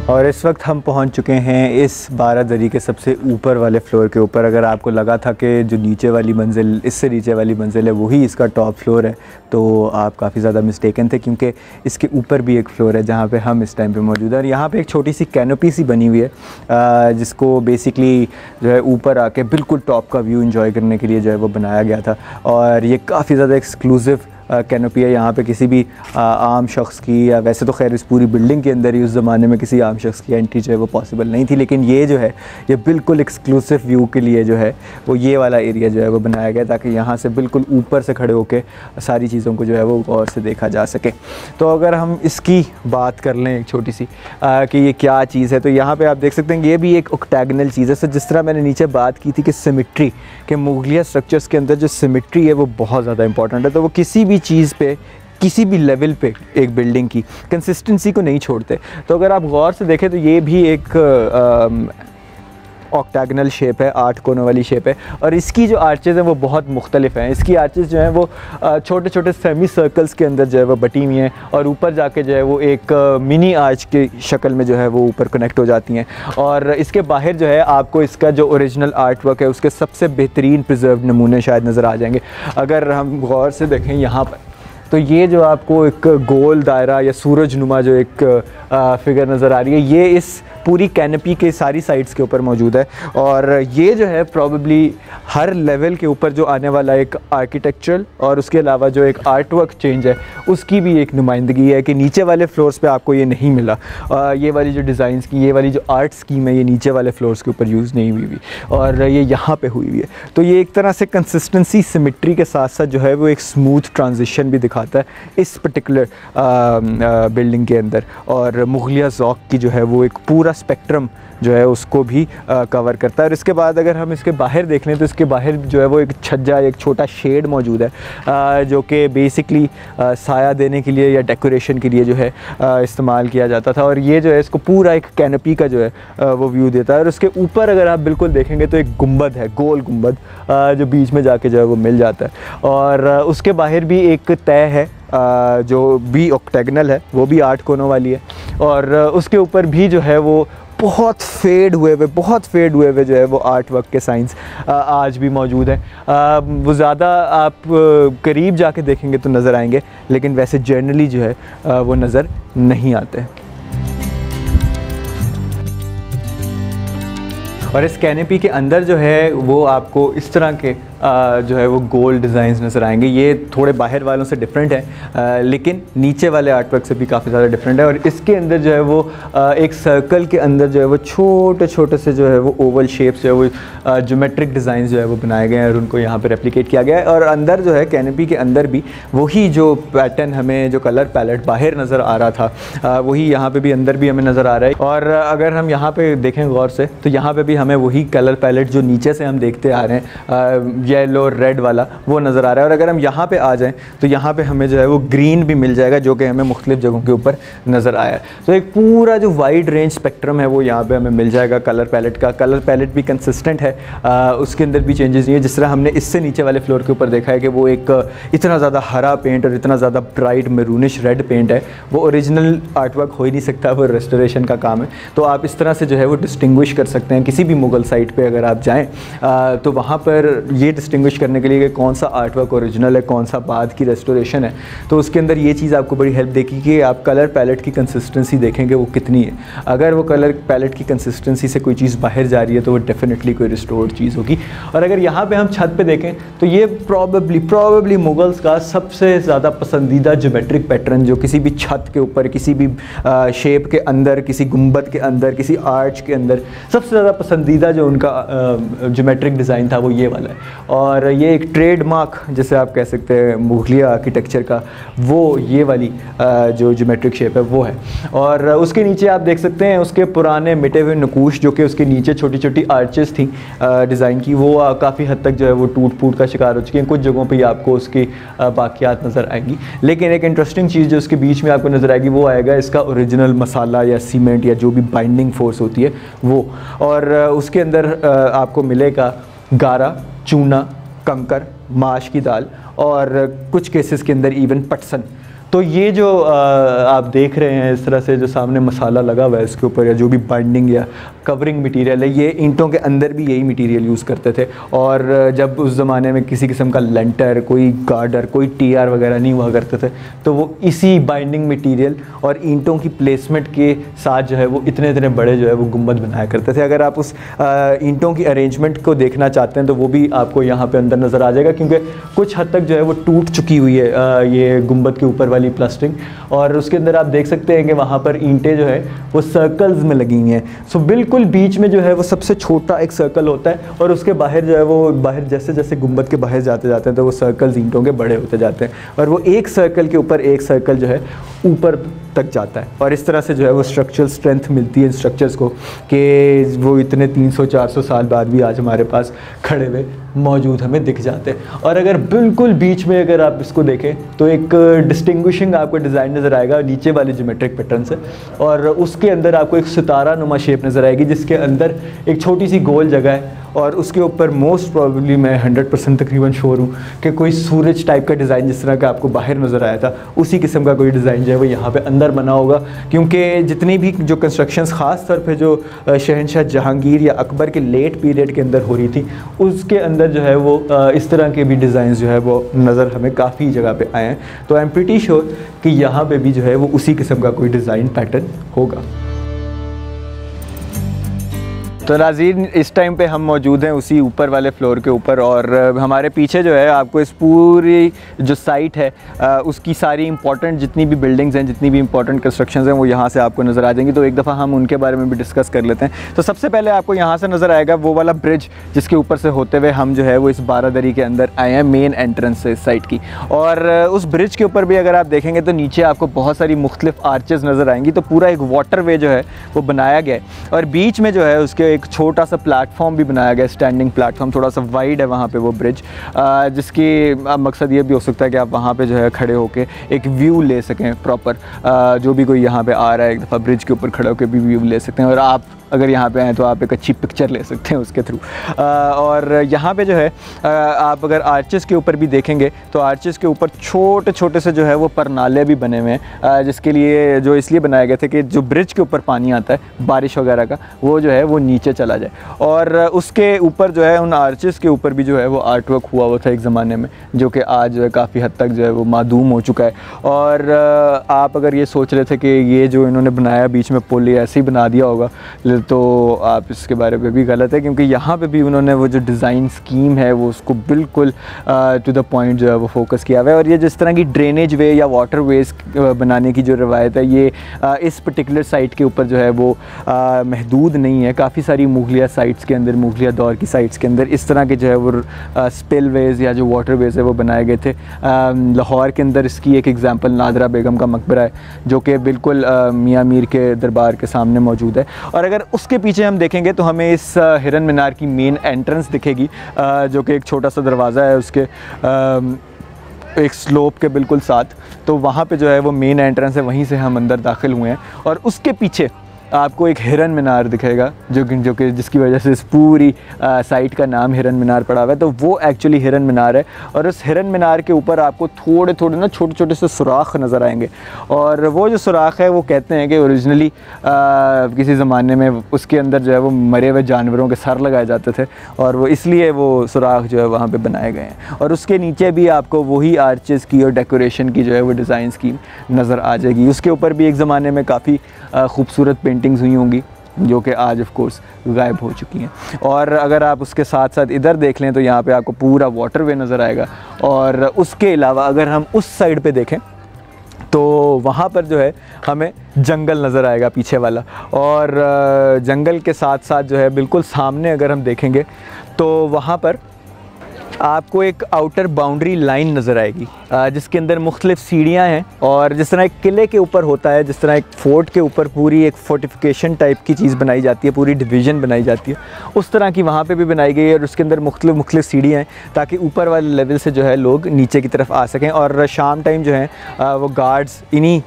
और इस वक्त हम पहुंच चुके हैं इस 12 दरी के सबसे ऊपर वाले फ्लोर के ऊपर। अगर आपको लगा था कि जो नीचे वाली मंजिल, इससे नीचे वाली मंजिल है वही इसका टॉप फ्लोर है, तो आप काफ़ी ज़्यादा मिस्टेकन थे, क्योंकि इसके ऊपर भी एक फ्लोर है जहाँ पे हम इस टाइम पे मौजूद हैं। और यहाँ पे एक छोटी सी कैनोपी सी बनी हुई है जिसको बेसिकली जो है ऊपर आके बिल्कुल टॉप का व्यू एंजॉय करने के लिए जो है वो बनाया गया था। और ये काफ़ी ज़्यादा एक्सक्लूसिव कैनोपी है। यहाँ पे किसी भी आम शख्स की, या वैसे तो खैर इस पूरी बिल्डिंग के अंदर ही उस ज़माने में किसी आम शख्स की एंट्री जो है वो पॉसिबल नहीं थी, लेकिन ये जो है ये बिल्कुल एक्सक्लूसिव व्यू के लिए जो है वो ये वाला एरिया जो है वो बनाया गया, ताकि यहाँ से बिल्कुल ऊपर से खड़े होकर सारी चीज़ों को जो है वो गौर से देखा जा सके। तो अगर हम इसकी बात कर लें एक छोटी सी कि ये क्या चीज़ है, तो यहाँ पर आप देख सकते हैं ये भी एक ऑक्टेगोनल चीज़ है। सो जिस तरह मैंने नीचे बात की थी कि सिमेट्री के मुगलिया स्ट्रक्चर्स के अंदर जो सिमेट्री है वो बहुत ज़्यादा इंपॉर्टेंट है, तो वो किसी भी चीज़ पे किसी भी लेवल पे एक बिल्डिंग की कंसिस्टेंसी को नहीं छोड़ते। तो अगर आप गौर से देखें तो ये भी एक ऑक्टागनल शेप है, 8 कोनों वाली शेप है, और इसकी जो आर्चेज़ हैं वो बहुत मुख्तलिफ हैं। इसकी आर्चेज़ जो हैं वो छोटे छोटे सेमी सर्कल्स के अंदर जो है वो बटी हुई हैं, और ऊपर जाके जो है वो एक मिनी आर्च की शक्ल में जो है वो ऊपर कनेक्ट हो जाती हैं। और इसके बाहर जो है आपको इसका जो ओरिजिनल आर्ट वर्क है उसके सबसे बेहतरीन प्रिजर्व नमूने शायद नज़र आ जाएंगे। अगर हम गौर से देखें यहाँ पर तो ये जो आपको एक गोल दायरा या सूरज नुमा जो एक फिगर नज़र आ रही है, ये इस पूरी कैनपी के सारी साइड्स के ऊपर मौजूद है। और ये जो है प्रॉबेबली हर लेवल के ऊपर जो आने वाला एक आर्किटेक्चरल और उसके अलावा जो एक आर्ट वर्क चेंज है उसकी भी एक नुमाइंदगी है कि नीचे वाले फ्लोर्स पे आपको ये नहीं मिला। ये वाली जो डिज़ाइंस की, ये वाली जो आर्ट स्कीम है, ये नीचे वाले फ्लोर्स के ऊपर यूज़ नहीं हुई हुई और ये यहाँ पे हुई हुई है। तो ये एक तरह से कंसिस्टेंसी, सिमेट्री के साथ साथ जो है वो एक स्मूथ ट्रांजिशन भी दिखाता है इस पर्टिकुलर बिल्डिंग के अंदर। और मुगलिया ज़ौक़ की जो है वो एक पूरा स्पेक्ट्रम जो है उसको भी कवर करता है। और इसके बाद अगर हम इसके बाहर देख लें तो इसके बाहर जो है वो एक छज्जा, एक छोटा शेड मौजूद है जो कि बेसिकली साया देने के लिए या डेकोरेशन के लिए जो है इस्तेमाल किया जाता था। और ये जो है इसको पूरा एक कैनपी का जो है वो व्यू देता है। और उसके ऊपर अगर आप बिल्कुल देखेंगे तो एक गुंबद है, गोल गुंबद जो बीच में जाके जो है वो मिल जाता है। और उसके बाहर भी एक तय है जो भी ऑक्टेगनल है, वो भी 8 कोनों वाली है। और उसके ऊपर भी जो है वो बहुत फेड हुए हुए जो है वो आर्ट वर्क के साइंस आज भी मौजूद हैं। वो ज़्यादा आप करीब जाके देखेंगे तो नज़र आएंगे, लेकिन वैसे जनरली जो है वो नज़र नहीं आते। और इस कैनपी के अंदर जो है वो आपको इस तरह के जो है वो गोल्ड डिज़ाइंस नज़र आएंगे। ये थोड़े बाहर वालों से डिफरेंट है, लेकिन नीचे वाले आर्ट वर्क से भी काफ़ी ज़्यादा डिफरेंट है। और इसके अंदर जो है वो एक सर्कल के अंदर जो है वो छोटे छोटे से जो है वो ओवल शेप्स जो है वो ज्योमेट्रिक डिज़ाइन जो है वो बनाए गए हैं और उनको यहाँ पर रेप्लिकेट किया गया है। और अंदर जो है कैनपी के अंदर भी वही जो पैटर्न, हमें जो कलर पैलेट बाहर नज़र आ रहा था वही यहाँ पर भी अंदर भी हमें नज़र आ रहा है। और अगर हम यहाँ पर देखें गौर से तो यहाँ पर भी हमें वही कलर पैलेट जो नीचे से हम देखते आ रहे हैं, येलो रेड वाला, वो नज़र आ रहा है। और अगर हम यहाँ पे आ जाएं तो यहाँ पे हमें जो है वो ग्रीन भी मिल जाएगा जो कि हमें मुख्तलिफ जगहों के ऊपर नज़र आया है। तो एक पूरा जो वाइड रेंज स्पेक्ट्रम है वो यहाँ पे हमें मिल जाएगा कलर पैलेट का। कलर पैलेट भी कंसिस्टेंट है, उसके अंदर भी चेंजेस नहीं है। जिस तरह हमने इससे नीचे वाले फ्लोर के ऊपर देखा है कि वो एक इतना ज़्यादा हरा पेंट और इतना ज़्यादा ब्राइट मैरूनिश रेड पेंट है, वो ओरिजिनल आर्ट वर्क हो ही नहीं सकता, वो रेस्टोरेशन का काम है। तो आप इस तरह से जो है वो डिस्टिंग्विश कर सकते हैं। किसी भी मुगल साइट पर अगर आप जाएँ तो वहाँ पर ये डिस्टिंग्विश करने के लिए कि कौन सा आर्ट वर्क ओरिजिनल है, कौन सा बाद की रेस्टोरेशन है, तो उसके अंदर ये चीज़ आपको बड़ी हेल्प देगी कि आप कलर पैलेट की कंसिस्टेंसी देखेंगे वो कितनी है। अगर वो कलर पैलेट की कंसिस्टेंसी से कोई चीज़ बाहर जा रही है तो वो डेफिनेटली कोई रिस्टोर्ड चीज़ होगी। और अगर यहाँ पे हम छत पे देखें तो ये प्रॉबेबली मुगल्स का सबसे ज़्यादा पसंदीदा ज्योमेट्रिक पैटर्न जो किसी भी छत के ऊपर, किसी भी शेप के अंदर, किसी गुंबद के अंदर, किसी आर्च के अंदर सबसे ज़्यादा पसंदीदा जो उनका ज्योमेट्रिक डिज़ाइन था वो ये वाला है। और ये एक ट्रेडमार्क जैसे आप कह सकते हैं मुगलिया आर्किटेक्चर का, वो ये वाली जो ज्योमेट्रिक शेप है वो है। और उसके नीचे आप देख सकते हैं उसके पुराने मिटे हुए नकूश जो कि उसके नीचे छोटी छोटी आर्चेस थी डिज़ाइन की, वो काफ़ी हद तक जो है वो टूट फूट का शिकार हो चुकी हैं। कुछ जगहों पे ही आपको उसकी बाकियात नज़र आएंगी, लेकिन एक इंटरेस्टिंग चीज़ जो उसके बीच में आपको नज़र आएगी वो आएगा इसका ओरिजिनल मसाला या सीमेंट या जो भी बाइंडिंग फोर्स होती है वो। और उसके अंदर आपको मिलेगा गारा, चूना, कंकर, माश की दाल और कुछ केसेस के अंदर इवन पटसन। तो ये जो आप देख रहे हैं इस तरह से जो सामने मसाला लगा हुआ है इसके ऊपर या जो भी बाइंडिंग या कवरिंग मटेरियल है, ये ईंटों के अंदर भी यही मटेरियल यूज़ करते थे। और जब उस ज़माने में किसी किस्म का लेंटर, कोई गार्डर, कोई टीआर वगैरह नहीं हुआ करते थे तो वो इसी बाइंडिंग मटेरियल और ईंटों की प्लेसमेंट के साथ जो है वो इतने इतने बड़े जो है वो गुंबद बनाया करते थे। अगर आप उस ईंटों की अरेंजमेंट को देखना चाहते हैं तो वो भी आपको यहाँ पर अंदर नज़र आ जाएगा, क्योंकि कुछ हद तक जो है वो टूट चुकी हुई है ये गुंबद के ऊपर वाली प्लास्टिंग। और उसके अंदर आप देख सकते हैं कि वहाँ पर ईंटें जो है वो सर्कल्स में लगी हुई हैं। सो बिल्कुल बीच में जो है वो सबसे छोटा एक सर्कल होता है और उसके बाहर जो है वो बाहर जैसे जैसे गुंबद के बाहर जाते जाते हैं तो वो सर्कल्स ईंटों के बड़े होते जाते हैं और वो एक सर्कल के ऊपर एक सर्कल जो है ऊपर तक जाता है और इस तरह से जो है वो स्ट्रक्चरल स्ट्रेंथ मिलती है स्ट्रक्चर्स को कि वो इतने 300-400 साल बाद भी आज हमारे पास खड़े हुए मौजूद हमें दिख जाते हैं। और अगर बिल्कुल बीच में अगर आप इसको देखें तो एक डिस्टिंग्विशिंग आपको डिज़ाइन नज़र आएगा नीचे वाले ज्योमेट्रिक पैटर्न से, और उसके अंदर आपको एक सितारा नुमा शेप नज़र आएगी जिसके अंदर एक छोटी सी गोल जगह है और उसके ऊपर मोस्ट प्रॉबेबली मैं 100% तकरीबन श्योर हूँ कि कोई सूरज टाइप का डिज़ाइन जिस तरह का आपको बाहर नज़र आया था उसी किस्म का कोई डिज़ाइन जो है वो यहाँ पे अंदर बना होगा, क्योंकि जितनी भी जो कंस्ट्रक्शंस ख़ास तौर पे जो शहनशाह जहांगीर या अकबर के लेट पीरियड के अंदर हो रही थी उसके अंदर जो है वो इस तरह के भी डिज़ाइन जो है वो नज़र हमें काफ़ी जगह पे आए हैं। तो आई एम प्रीटी श्योर कि यहाँ पे भी जो है वो उसी किस्म का कोई डिज़ाइन पैटर्न होगा। तो नाज़रीन इस टाइम पे हम मौजूद हैं उसी ऊपर वाले फ्लोर के ऊपर और हमारे पीछे जो है आपको इस पूरी जो साइट है उसकी सारी इंपॉर्टेंट जितनी भी बिल्डिंग्स हैं जितनी भी इंपॉर्टेंट कंस्ट्रक्शंस हैं वो यहाँ से आपको नज़र आ जाएंगी। तो एक दफ़ा हम उनके बारे में भी डिस्कस कर लेते हैं। तो सबसे पहले आपको यहाँ से नज़र आएगा वो वाला ब्रिज जिसके ऊपर से होते हुए हम जो है वो इस बारादरी के अंदर आए हैं, मेन एंट्रेंस से इस साइट की। और उस ब्रिज के ऊपर भी अगर आप देखेंगे तो नीचे आपको बहुत सारी मुख्तलिफ आर्चेज़ नज़र आएंगी। तो पूरा एक वाटर वे जो है वो बनाया गया है और बीच में जो है उसके एक छोटा सा प्लेटफॉर्म भी बनाया गया, स्टैंडिंग प्लेटफॉर्म, थोड़ा सा वाइड है वहाँ पे वो ब्रिज, जिसकी मकसद ये भी हो सकता है कि आप वहाँ पे जो है खड़े होके एक व्यू ले सकें प्रॉपर, जो भी कोई यहाँ पे आ रहा है एक दफ़ा ब्रिज के ऊपर खड़े होकर भी व्यू ले सकते हैं और आप अगर यहाँ पे आएँ तो आप एक अच्छी पिक्चर ले सकते हैं उसके थ्रू। और यहाँ पे जो है आप अगर आर्चेस के ऊपर भी देखेंगे तो आर्चेस के ऊपर छोटे छोटे से जो है वो परनाले भी बने हुए हैं, जिसके लिए जो इसलिए बनाए गए थे कि जो ब्रिज के ऊपर पानी आता है बारिश वगैरह का वो जो है वो नीचे चला जाए। और उसके ऊपर जो है उन आर्चेस के ऊपर भी जो है वो आर्ट वर्क हुआ था एक ज़माने में, जो कि आज जो है काफ़ी हद तक जो है वो मादूम हो चुका है। और आप अगर ये सोच रहे थे कि ये जो इन्होंने बनाया बीच में पुल ये ऐसे ही बना दिया होगा तो आप इसके बारे में भी गलत है, क्योंकि यहाँ पे भी उन्होंने वो जो डिज़ाइन स्कीम है वो उसको बिल्कुल टू द पॉइंट जो है वो फोकस किया हुआ है। और ये जिस तरह की ड्रेनेज वे या वाटर वेज बनाने की जो रवायत है ये इस पर्टिकुलर साइट के ऊपर जो है वो महदूद नहीं है। काफ़ी सारी मुगलिया साइट्स के अंदर, मुगलिया दौर की साइट्स के अंदर इस तरह के जो है वो स्पिल वेज या जो वाटर वेज है वो बनाए गए थे। लाहौर के अंदर इसकी एक एग्ज़ाम्पल नादरा बेगम का मकबरा है जो कि बिल्कुल मियाँ मीर के दरबार के सामने मौजूद है। और अगर उसके पीछे हम देखेंगे तो हमें इस हिरन मीनार की मेन एंट्रेंस दिखेगी, जो कि एक छोटा सा दरवाज़ा है उसके एक स्लोप के बिल्कुल साथ। तो वहाँ पे जो है वो मेन एंट्रेंस है, वहीं से हम अंदर दाखिल हुए हैं। और उसके पीछे आपको एक हिरन मीनार दिखेगा जो कि जिसकी वजह से इस पूरी साइट का नाम हिरन मीनार पड़ा हुआ है। तो वो एक्चुअली हिरन मीनार है और उस हिरन मीनार के ऊपर आपको थोड़े थोड़े ना छोटे छोटे से सुराख नज़र आएंगे। और वो जो सुराख है वो कहते हैं कि ओरिजिनली किसी ज़माने में उसके अंदर जो है वो मरे हुए जानवरों के सर लगाए जाते थे और वो इसलिए वो सुराख जो है वहाँ पे बनाए गए हैं। और उसके नीचे भी आपको वही आर्चेस की और डेकोरेशन की जो है वो डिज़ाइन स्कीम नज़र आ जाएगी। उसके ऊपर भी एक ज़माने में काफ़ी खूबसूरत पेंटिंग्स हुई होंगी जो कि आज ऑफ कोर्स गायब हो चुकी हैं। और अगर आप उसके साथ साथ इधर देख लें तो यहाँ पे आपको पूरा वाटर वे नज़र आएगा। और उसके अलावा अगर हम उस साइड पे देखें तो वहाँ पर जो है हमें जंगल नज़र आएगा पीछे वाला। और जंगल के साथ साथ जो है बिल्कुल सामने अगर हम देखेंगे तो वहाँ पर आपको एक आउटर बाउंड्री लाइन नज़र आएगी जिसके अंदर मुख्तलिफ सीढ़ियाँ हैं। और जिस तरह एक किले के ऊपर होता है, जिस तरह एक फ़ोर्ट के ऊपर पूरी एक फोर्टिफिकेशन टाइप की चीज़ बनाई जाती है, पूरी डिवीज़न बनाई जाती है, उस तरह की वहाँ पे भी बनाई गई है। और उसके अंदर मुख्तलिफ सीढ़ियाँ हैं ताकि ऊपर वाले लेवल से जो है लोग नीचे की तरफ आ सकें। और शाम टाइम जो है वो गार्ड्स इन्हीं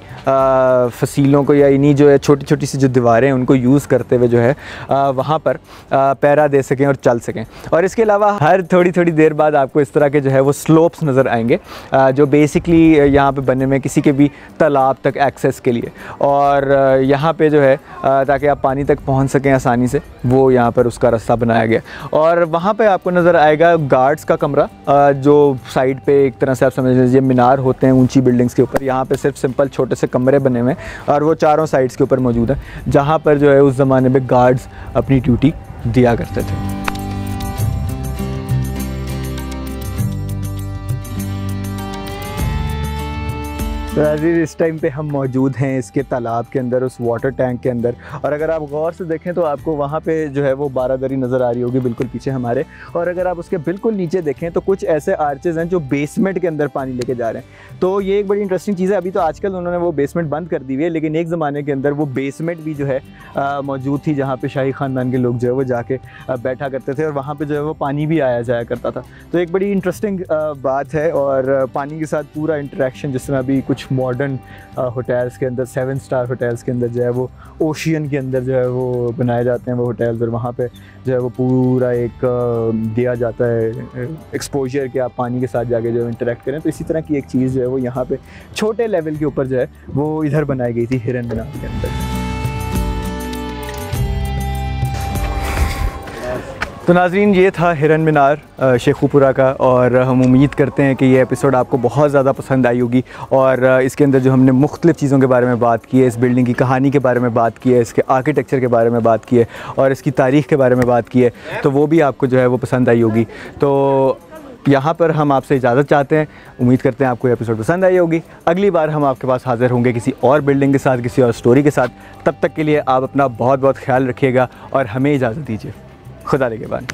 फसीलों को या इन्हीं जो है छोटी छोटी सी जो दीवारें हैं उनको यूज़ करते हुए जो है वहाँ पर पहरा दे सकें और चल सकें। और इसके अलावा हर थोड़ी थोड़ी देर बाद आपको इस तरह के जो है वो स्लोप्स नज़र आएंगे जो बेसिकली यहाँ पे बने हुए किसी के भी तालाब तक एक्सेस के लिए। और यहाँ पे जो है ताकि आप पानी तक पहुँच सकें आसानी से, वो यहाँ पर उसका रास्ता बनाया गया। और वहाँ पे आपको नज़र आएगा गार्ड्स का कमरा, जो साइड पे एक तरह से आप समझ लीजिए मीनार होते हैं ऊंची बिल्डिंग्स के ऊपर। यहाँ पे सिर्फ सिंपल छोटे से कमरे बने हुए हैं और वो चारों साइड्स के ऊपर मौजूद हैं, जहाँ पर जो है उस ज़माने में गार्ड्स अपनी ड्यूटी दिया करते थे। तो नाज़रीन इस टाइम पे हम मौजूद हैं इसके तालाब के अंदर, उस वाटर टैंक के अंदर। और अगर आप गौर से देखें तो आपको वहाँ पे जो है वो बारादरी नज़र आ रही होगी बिल्कुल पीछे हमारे। और अगर आप उसके बिल्कुल नीचे देखें तो कुछ ऐसे आर्चेज़ हैं जो बेसमेंट के अंदर पानी लेके जा रहे हैं। तो ये एक बड़ी इंटरेस्टिंग चीज़ है। अभी तो आजकल उन्होंने वो बेसमेंट बंद कर दी हुई है, लेकिन एक ज़माने के अंदर वो बेसमेंट भी जो है मौजूद थी, जहाँ पर शाही ख़ानदान के लोग जो है वो जाके बैठा करते थे और वहाँ पर जो है वो पानी भी आया जाया करता था। तो एक बड़ी इंटरेस्टिंग बात है। और पानी के साथ पूरा इंटरेक्शन, जिस तरह अभी कुछ मॉडर्न होटल्स के अंदर, 7 स्टार होटल्स के अंदर जो है वो ओशियन के अंदर जो है वो बनाए जाते हैं वो होटल्स, और वहाँ पे जो है वो पूरा एक दिया जाता है एक्सपोजर कि आप पानी के साथ जाके जो है इंटरेक्ट करें। तो इसी तरह की एक चीज़ जो है वो यहाँ पे छोटे लेवल के ऊपर जो है वो इधर बनाई गई थी हिरन मीनार के अंदर। तो नाज़रीन ये था हिरन मीनार शेखुपुरा का, और हम उम्मीद करते हैं कि ये एपिसोड आपको बहुत ज़्यादा पसंद आई होगी। और इसके अंदर जो हमने मुख्तलिफ़ चीज़ों के बारे में बात की है, इस बिल्डिंग की कहानी के बारे में बात की है, इसके आर्किटेक्चर के बारे में बात की है और इसकी तारीख़ के बारे में बात की है, तो वो भी आपको जो है वो पसंद आई होगी। तो यहाँ पर हम आपसे इजाज़त चाहते हैं। उम्मीद करते हैं आपको ये एपिसोड पसंद आई होगी। अगली बार हम आपके पास हाज़िर होंगे किसी और बिल्डिंग के साथ, किसी और स्टोरी के साथ। तब तक के लिए आप अपना बहुत बहुत ख्याल रखिएगा और हमें इजाज़त दीजिए। खुदा निगहबान।